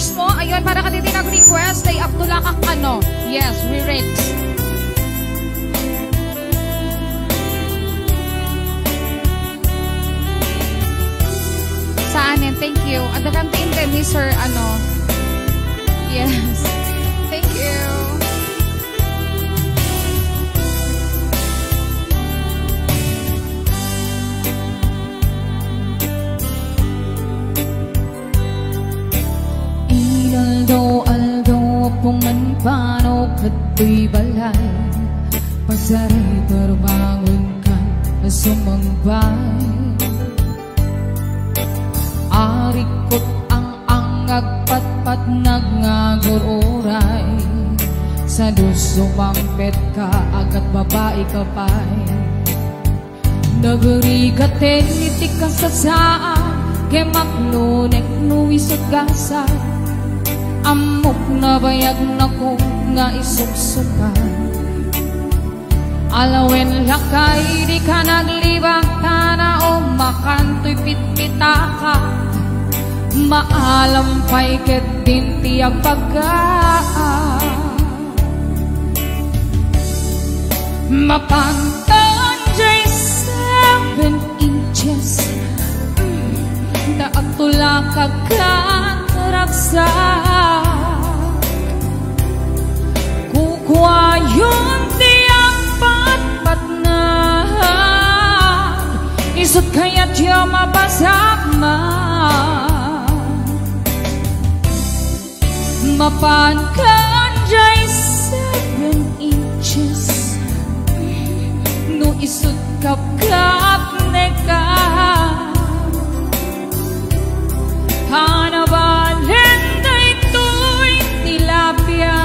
lyrics mo. Ayun, para ka din nag-request ay Abdulakak ano. Yes, lyrics. Saanin, thank you. Adagang tingin ni Sir ano. Yes. Thank you. Aldo pumanpanog kato'y balay, pasaray perbangun kan sumangbay. Arikot ang agpatpat nagnagururay, sa dusumampet ka agat babae ka pa'y. Nagarigaten itik ka sa saan, kay maklunek nuwisot gasa. Amok na bayag na ko nga isuksukan. Alawen lakay di ka naglibang tana o makanto'y pitpitaka. Maalampay ket din tiyag pagkaan. Mapantan jay 7 inches, daag tulakag ka raksa. Kukwayon tiyang patpat na, isot kaya't siya mapasama. Mapankan jay 7 inches, no isot kap-kap neka. Hanabalen na ito'y tilapia,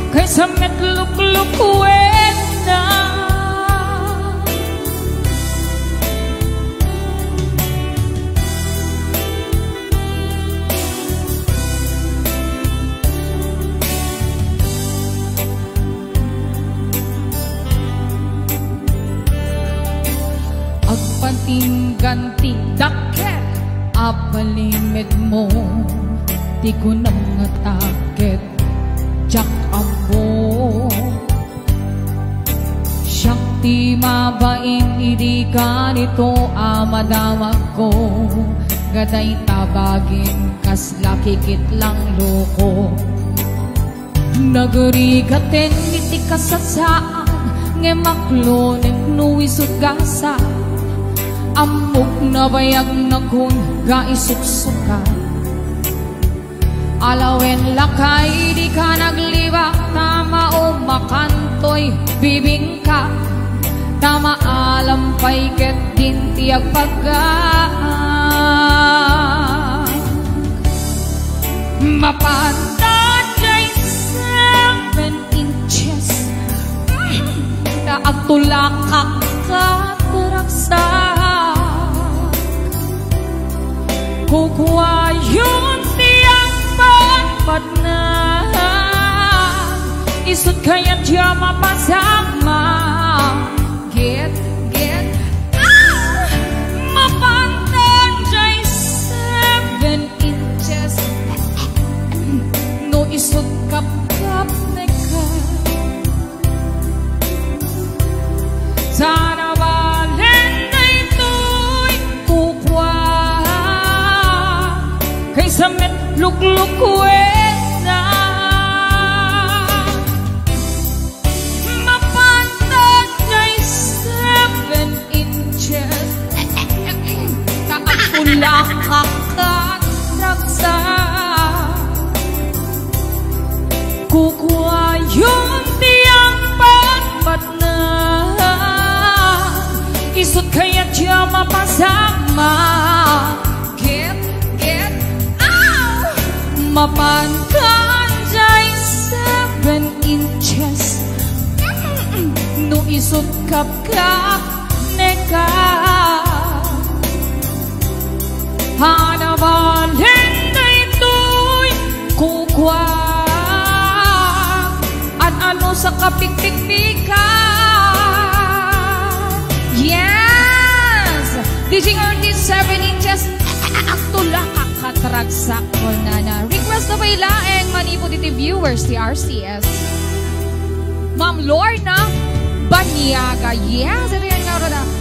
kaysa metluk-lukwen na. Agpating-ganti dakit apalimit mo, di ko nang atakit jak abo. Shakti mabain idi ka nito amadawag ko, gaday tabagin kas lakikit lang loko. Nagarigaten iti kasasaan, nge maklonek nuwisot gasa. Amok na bayag na kun ga isuksukan. Alawen lakay di ka naglibak, tama o makanto'y bibingka. Tama alampay ket din tiyag pagkaan. Mapantan jay 7 inches, daag tulakak ka teraksa. Kukwayon tiyang patpat na, isot kaya't siya mapasama. Get, mapantan jay 7 inches, no isot kap-kap neka. Sana balen na ito'y kukwa, kaysa metluk-lukwen na. Mapantan jay 7 inches, taag ulakak at raksa. Kukwayon tiyang patpat na, isot kaya't siya mapasama. Mapankan jay 7 inches, no isot kap-kap neka. Hanabalen na ito'y kukwa, at ano sa kapikpikpika. Yes! DJ Artist 7 inches, tulak katragsak. way laeng manipo diti viewers ti RCS. Ma'am Lorna Baniaga. Yes, ito yan nga na.